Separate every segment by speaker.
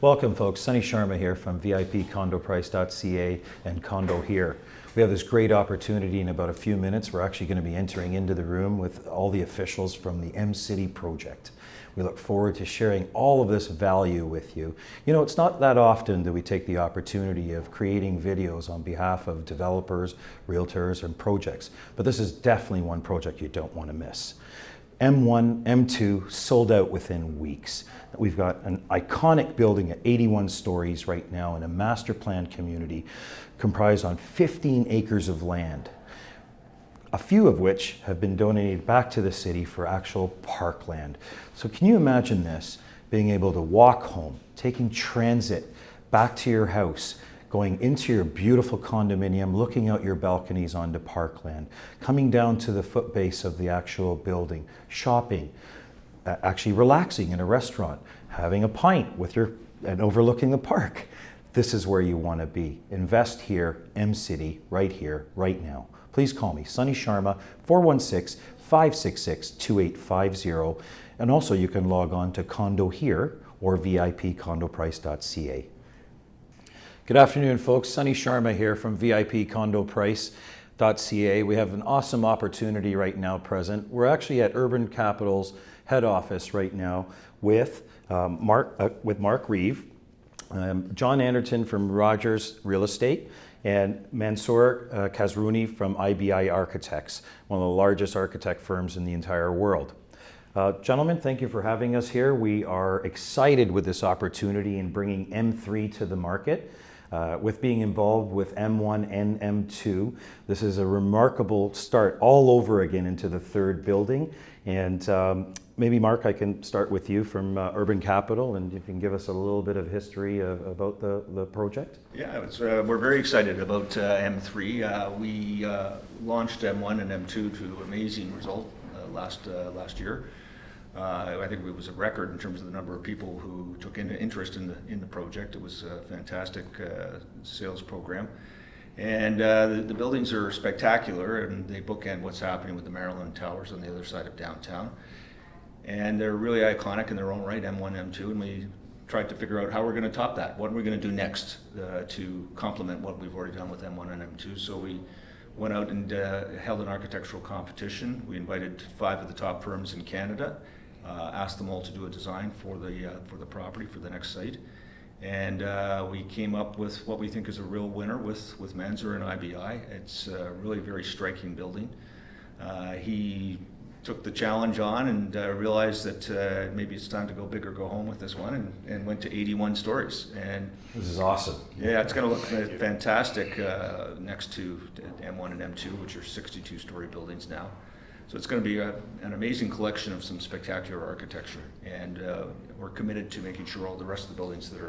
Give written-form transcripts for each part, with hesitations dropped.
Speaker 1: Welcome folks, Sunny Sharma here from VIPCondoPrice.ca and Condo Here. We have this great opportunity in about a few minutes. We're actually going to be entering into the room with all the officials from the M-City project. We look forward to sharing all of this value with you. You know, it's not that often that we take the opportunity of creating videos on behalf of developers, realtors, and projects, but this is definitely one project you don't want to miss. M1, M2 sold out within weeks. We've got an iconic building at 81 stories right now in a master planned community comprised on 15 acres of land, a few of which have been donated back to the city for actual parkland. So can you imagine this, being able to walk home, taking transit back to your house, going into your beautiful condominium, looking out your balconies onto parkland, coming down to the foot base of the actual building, shopping, actually relaxing in a restaurant, having a pint with and overlooking the park. This is where you want to be. Invest here, M-City, right here, right now. Please call me, Sunny Sharma, 416-566-2850. And also you can log on to Condo Here or VIPCondoPrice.ca. Good afternoon, folks. Sunny Sharma here from VIPCondoPrice.ca. We have an awesome opportunity right now present. We're actually at Urban Capital's head office right now with Mark Reeve, John Anderton from Rogers Real Estate, and Mansoor Kazerouni from IBI Architects, one of the largest architect firms in the entire world. Gentlemen, thank you for having us here. We are excited with this opportunity in bringing M3 to the market. With being involved with M1 and M2, this is a remarkable start all over again into the third building. And maybe Mark, I can start with you from Urban Capital, and you can give us a little bit of history about the project.
Speaker 2: Yeah, we're very excited about M3. We launched M1 and M2 to amazing result last year. I think it was a record in terms of the number of people who took interest in the project. It was a fantastic sales program, and the buildings are spectacular, and they bookend what's happening with the Maryland Towers on the other side of downtown. And they're really iconic in their own right, M1, M2, and we tried to figure out how we're going to top that. What are we going to do next to complement what we've already done with M1 and M2? So we went out and held an architectural competition. We invited 5 of the top firms in Canada. Asked them all to do a design for the property for the next site, and we came up with what we think is a real winner with Mansoor and IBI. It's a really very striking building. He took the challenge on and realized that maybe it's time to go big or go home with this one, and went to 81 stories. And
Speaker 1: this is awesome.
Speaker 2: Yeah, it's going to look fantastic next to M1 and M2, which are 62-story buildings now. So it's going to be an amazing collection of some spectacular architecture, and we're committed to making sure all the rest of the buildings that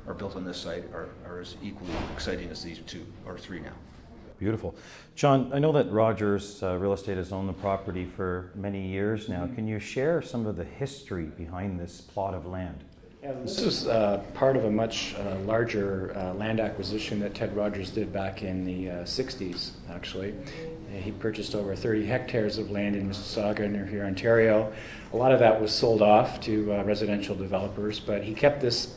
Speaker 2: are built on this site are as equally exciting as these 2 or 3 now.
Speaker 1: Beautiful. John, I know that Rogers Real Estate has owned the property for many years now. Can you share some of the history behind this plot of land?
Speaker 3: Yeah, this is part of a much larger land acquisition that Ted Rogers did back in the 60s, actually. He purchased over 30 hectares of land in Mississauga near here, Ontario. A lot of that was sold off to residential developers, but he kept this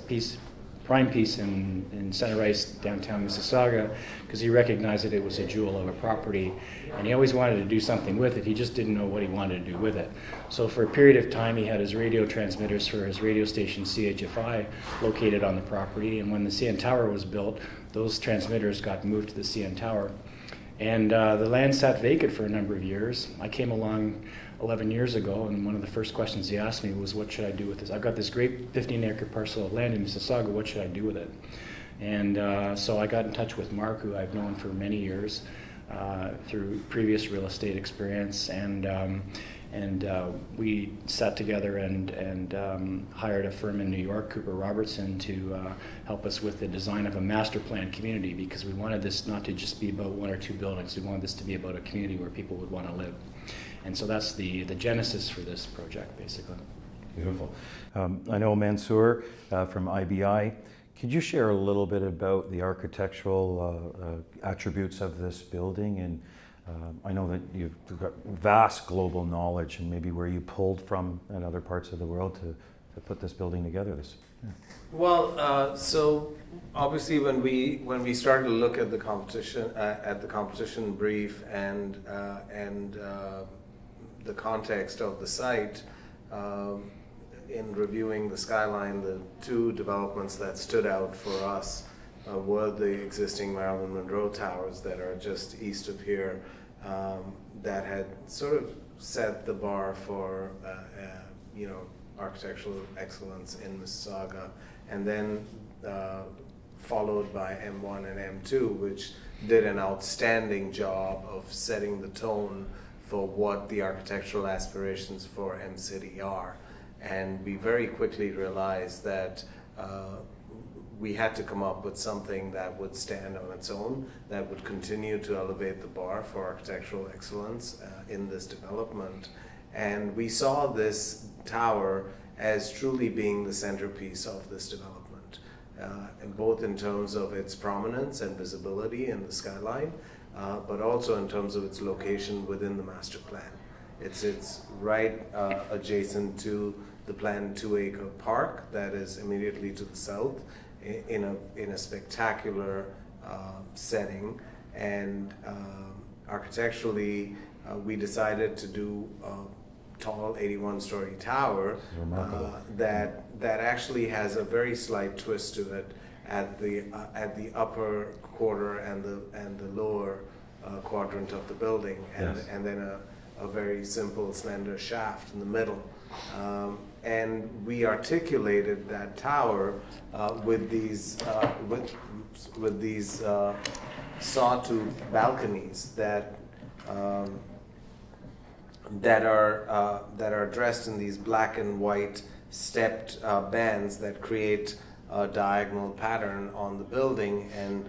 Speaker 3: prime piece in Center Ice, downtown Mississauga, because he recognized that it was a jewel of a property, and he always wanted to do something with it. He just didn't know what he wanted to do with it. So for a period of time, he had his radio transmitters for his radio station CHFI located on the property, and when the CN Tower was built, those transmitters got moved to the CN Tower. And the land sat vacant for a number of years. I came along 11 years ago, and one of the first questions he asked me was, what should I do with this? I've got this great 15-acre parcel of land in Mississauga, what should I do with it? And so I got in touch with Mark, who I've known for many years through previous real estate experience, and we sat together and hired a firm in New York, Cooper Robertson, to help us with the design of a master plan community, because we wanted this not to just be about 1 or 2 buildings. We wanted this to be about a community where people would want to live. And so that's the genesis for this project, basically.
Speaker 1: Beautiful. I know Mansoor from IBI. Could you share a little bit about the architectural attributes of this building? And I know that you've got vast global knowledge, and maybe where you pulled from in other parts of the world to put this building together.
Speaker 4: Well, so obviously when we started to look at the competition brief and the context of the site, in reviewing the skyline, the two developments that stood out for us were the existing Marilyn Monroe towers that are just east of here, that had sort of set the bar for architectural excellence in Mississauga, and then followed by M1 and M2, which did an outstanding job of setting the tone for what the architectural aspirations for M-City are. And we very quickly realized that we had to come up with something that would stand on its own, that would continue to elevate the bar for architectural excellence in this development. And we saw this tower as truly being the centerpiece of this development, and both in terms of its prominence and visibility in the skyline, but also in terms of its location within the master plan. It's right adjacent to the planned 2-acre park that is immediately to the south, in a spectacular setting. And architecturally, we decided to do a tall 81-story tower that actually has a very slight twist to it at the upper quarter and the lower quadrant of the building, and then a very simple slender shaft in the middle. And we articulated that tower with these sawtooth balconies that are dressed in these black and white stepped bands that create a diagonal pattern on the building and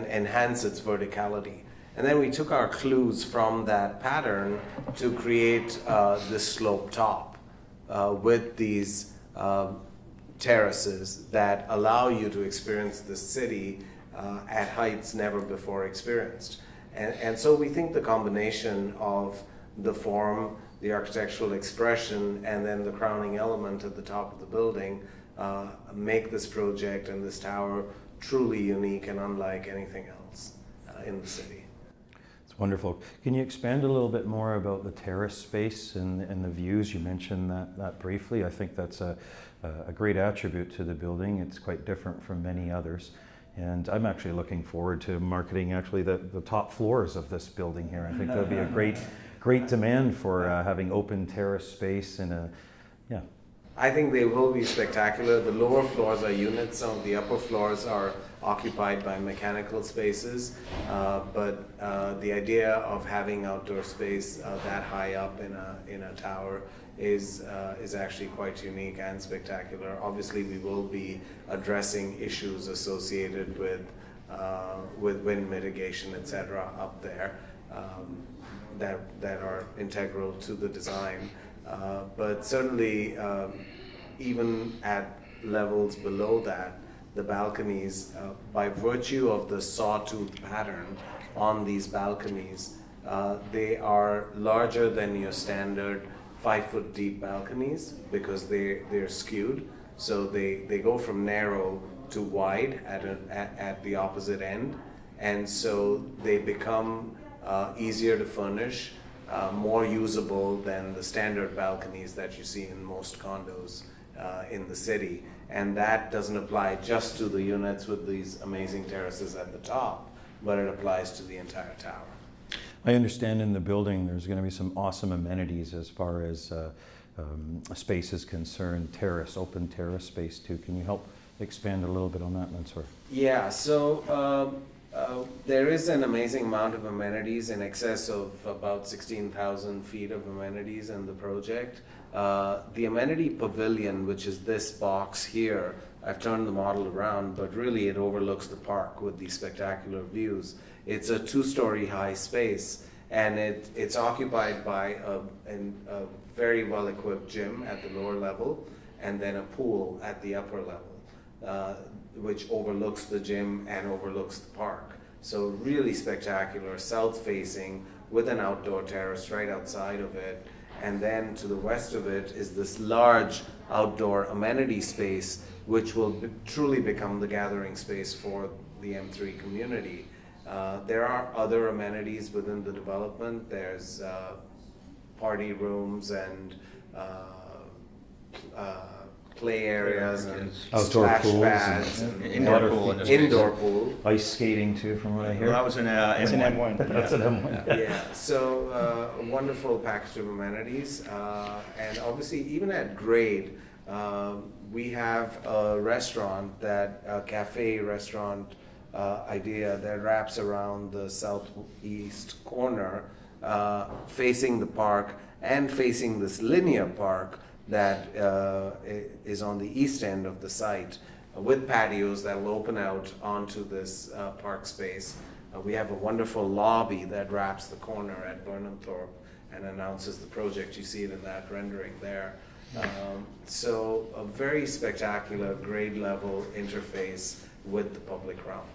Speaker 4: enhance its verticality. And then we took our clues from that pattern to create this slope top with these terraces that allow you to experience the city at heights never before experienced. And so we think the combination of the form, the architectural expression, and then the crowning element at the top of the building make this project and this tower truly unique and unlike anything else in the city.
Speaker 1: Wonderful. Can you expand a little bit more about the terrace space and the views? You mentioned that briefly. I think that's a great attribute to the building. It's quite different from many others. And I'm actually looking forward to marketing actually the top floors of this building here. I think there'll be a great demand for having open terrace space and
Speaker 4: I think they will be spectacular. The lower floors are units, some of the upper floors are occupied by mechanical spaces, but the idea of having outdoor space that high up in a tower is actually quite unique and spectacular. Obviously, we will be addressing issues associated with wind mitigation, etc., up there that are integral to the design. But certainly, even at levels below that, the balconies, by virtue of the sawtooth pattern on these balconies, they are larger than your standard 5-foot deep balconies because they're skewed. So they go from narrow to wide at the opposite end, and so they become easier to furnish, more usable than the standard balconies that you see in most condos in the city. And that doesn't apply just to the units with these amazing terraces at the top, but it applies to the entire tower.
Speaker 1: I understand in the building there's going to be some awesome amenities as far as space is concerned, open terrace space too. Can you help expand a little bit on that, Mansoor?
Speaker 4: Yeah, so there is an amazing amount of amenities, in excess of about 16,000 feet of amenities in the project. The amenity pavilion, which is this box here, I've turned the model around, but really it overlooks the park with these spectacular views. It's a 2-story high space, and it's occupied by a very well-equipped gym at the lower level, and then a pool at the upper level, which overlooks the gym and overlooks the park. So really spectacular, south-facing, with an outdoor terrace right outside of it. And then to the west of it is this large outdoor amenity space which will truly become the gathering space for the M3 community. There are other amenities within the development. There's party rooms and play areas and
Speaker 1: Outdoor
Speaker 4: splash
Speaker 1: pools
Speaker 4: pads
Speaker 1: and
Speaker 4: and
Speaker 2: indoor pool in this case.
Speaker 4: indoor pool.
Speaker 1: Ice skating too, from what I hear.
Speaker 2: Well, that was in
Speaker 3: It's an
Speaker 2: M1.
Speaker 3: M1.
Speaker 1: That's an M1.
Speaker 4: Yeah, so a wonderful package of amenities, and obviously even at grade, we have a restaurant a cafe restaurant idea that wraps around the southeast corner, facing the park and facing this linear park that is on the east end of the site, with patios that will open out onto this park space. We have a wonderful lobby that wraps the corner at Burnhamthorpe and announces the project. You see it in that rendering there. So a very spectacular grade level interface with the public realm.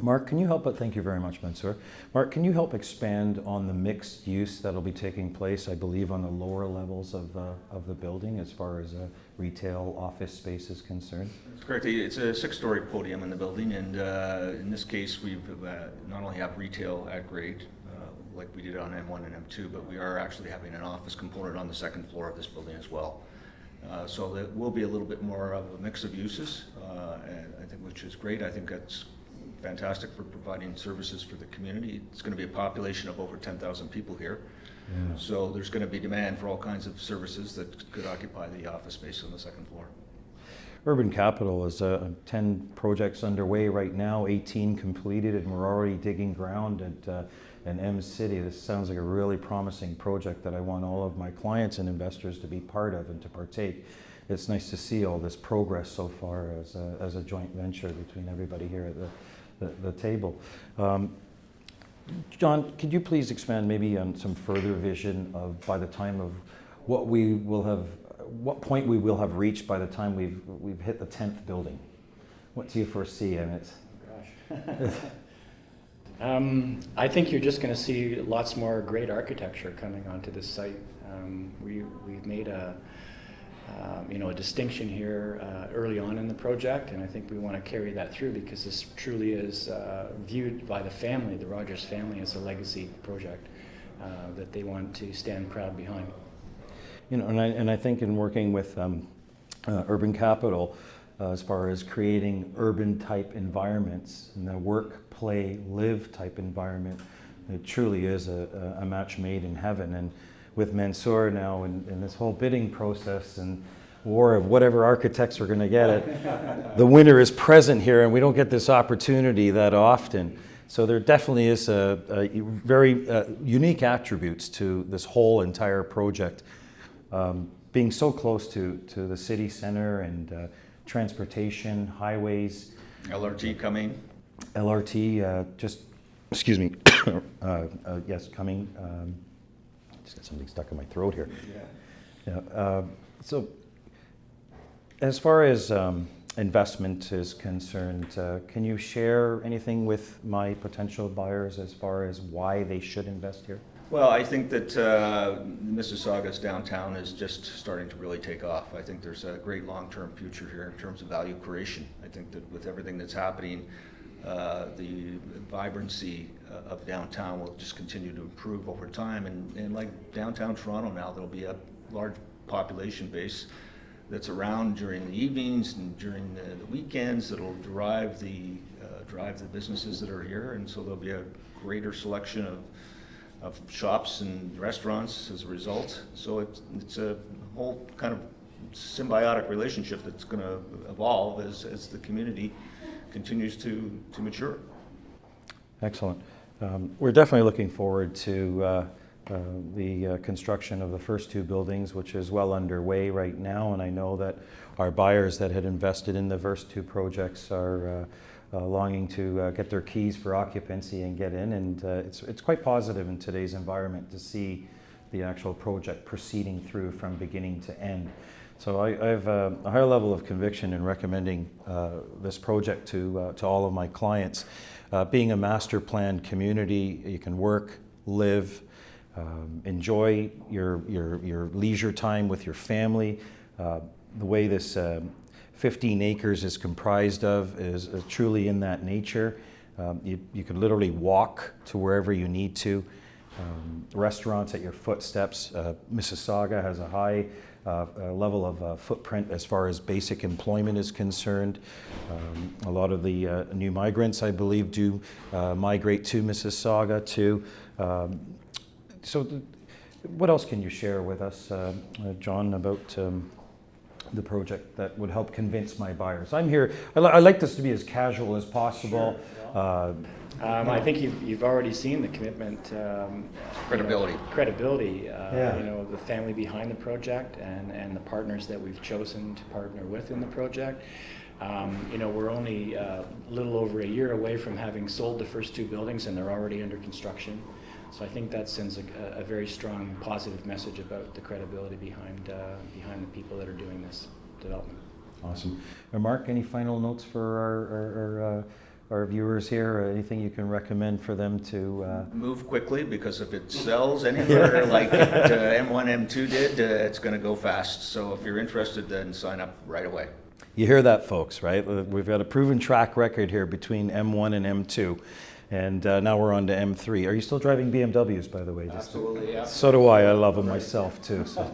Speaker 1: Mark, can you help, thank you very much, Mansoor. Mark, can you help expand on the mixed use that'll be taking place, I believe, on the lower levels of the building as far as retail office space is concerned?
Speaker 2: That's correct. It's a 6-story podium in the building, and in this case, we've not only have retail at grade, like we did on M1 and M2, but we are actually having an office component on the second floor of this building as well. So there will be a little bit more of a mix of uses, and I think, which is great. I think that's fantastic for providing services for the community. It's going to be a population of over 10,000 people here. Yeah. So there's going to be demand for all kinds of services that could occupy the office space on the second floor.
Speaker 1: Urban Capital is 10 projects underway right now, 18 completed, and we're already digging ground at an M City. This sounds like a really promising project that I want all of my clients and investors to be part of and to partake. It's nice to see all this progress so far as a joint venture between everybody here at the table. John, could you please expand maybe on some further vision of by the time of what point we will have reached by the time we've hit the 10th building? What do you foresee in it?
Speaker 3: Gosh. I think you're just going to see lots more great architecture coming onto this site. We've made a distinction here early on in the project, and I think we want to carry that through because this truly is viewed by the family, the Rogers family, as a legacy project that they want to stand proud behind.
Speaker 1: And I think in working with Urban Capital, as far as creating urban type environments and the work, play, live type environment, it truly is a match made in heaven. And with Mansoor now in this whole bidding process and war of whatever architects are going to get it, the winner is present here, and we don't get this opportunity that often. So there definitely is a very unique attributes to this whole entire project. Being so close to the city center and transportation, highways.
Speaker 2: LRT coming.
Speaker 1: LRT, excuse me, yes, coming. Just got something stuck in my throat here. Yeah. So as far as investment is concerned, can you share anything with my potential buyers as far as why they should invest here?
Speaker 2: Well, I think that Mississauga's downtown is just starting to really take off. I think there's a great long-term future here in terms of value creation. I think that with everything that's happening, the vibrancy of downtown will just continue to improve over time. And like downtown Toronto now, there'll be a large population base that's around during the evenings and during the weekends that'll drive the businesses that are here. And so there'll be a greater selection of shops and restaurants as a result. So it's a whole kind of symbiotic relationship that's going to evolve as the community continues to mature.
Speaker 1: Excellent. We're definitely looking forward to the construction of the first 2 buildings, which is well underway right now, and I know that our buyers that had invested in the first 2 projects are longing to get their keys for occupancy and get in, and it's quite positive in today's environment to see the actual project proceeding through from beginning to end. So I have a higher level of conviction in recommending this project to all of my clients. Being a master planned community, you can work, live, enjoy your leisure time with your family. The way this 15 acres is comprised of is truly in that nature. You could literally walk to wherever you need to. Restaurants at your footsteps. Mississauga has a high level of footprint as far as basic employment is concerned. A lot of the new migrants, I believe, do migrate to Mississauga too. What else can you share with us, John, about the project that would help convince my buyers? I'm here, I like this to be as casual as possible.
Speaker 3: Sure. I think you've already seen the commitment,
Speaker 2: Credibility.
Speaker 3: Credibility,
Speaker 1: Yeah.
Speaker 3: the family behind the project and the partners that we've chosen to partner with in the project. We're only a little over a year away from having sold the first 2 buildings, and they're already under construction. So I think that sends a very strong positive message about the credibility behind the people that are doing this development.
Speaker 1: Awesome. Mark, any final notes for our viewers here? Anything you can recommend for them to
Speaker 2: Move quickly, because if it sells anywhere like M1, M2 did, it's going to go fast. So if you're interested, then sign up right away.
Speaker 1: You hear that, folks, right? We've got a proven track record here between M1 and M2, and now we're on to M3. Are you still driving BMWs, by the way?
Speaker 2: Absolutely, yeah.
Speaker 1: So do I. I love them myself, too. So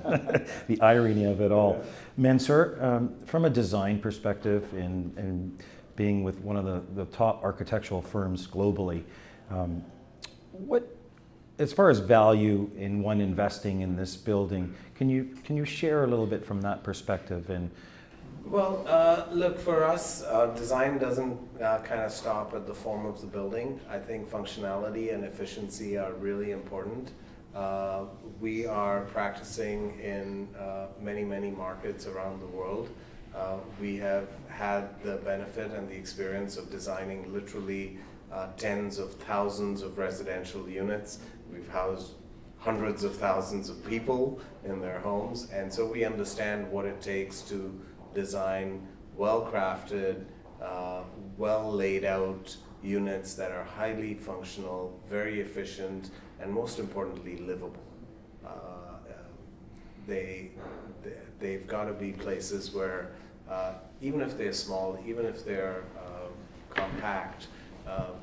Speaker 1: the irony of it all. Mansoor, from a design perspective and being with one of the top architectural firms globally, as far as value in one investing in this building, can you share a little bit from that perspective? And
Speaker 4: Well, look, for us, design doesn't kind of stop at the form of the building. I think functionality and efficiency are really important. We are practicing in many, many markets around the world. We have had the benefit and the experience of designing literally tens of thousands of residential units. We've housed hundreds of thousands of people in their homes, and so we understand what it takes to design well-crafted, well laid out units that are highly functional, very efficient, and most importantly, livable. They've got to be places where, even if they're small, even if they're compact,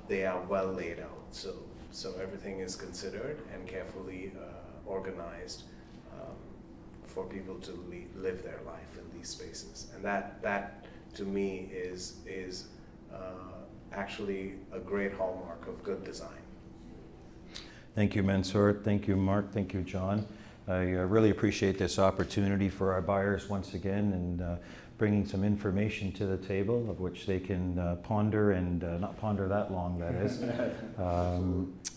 Speaker 4: they are well laid out. So everything is considered and carefully organized for people to live their life in these spaces. And that to me is actually a great hallmark of good design.
Speaker 1: thank you, Mansoor. Thank you, Mark. Thank you, John. I really appreciate this opportunity for our buyers once again, and bringing some information to the table of which they can ponder and not ponder that long, that is.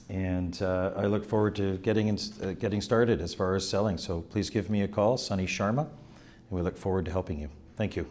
Speaker 1: And I look forward to getting started as far as selling. So please give me a call, Sunny Sharma, and we look forward to helping you. Thank you.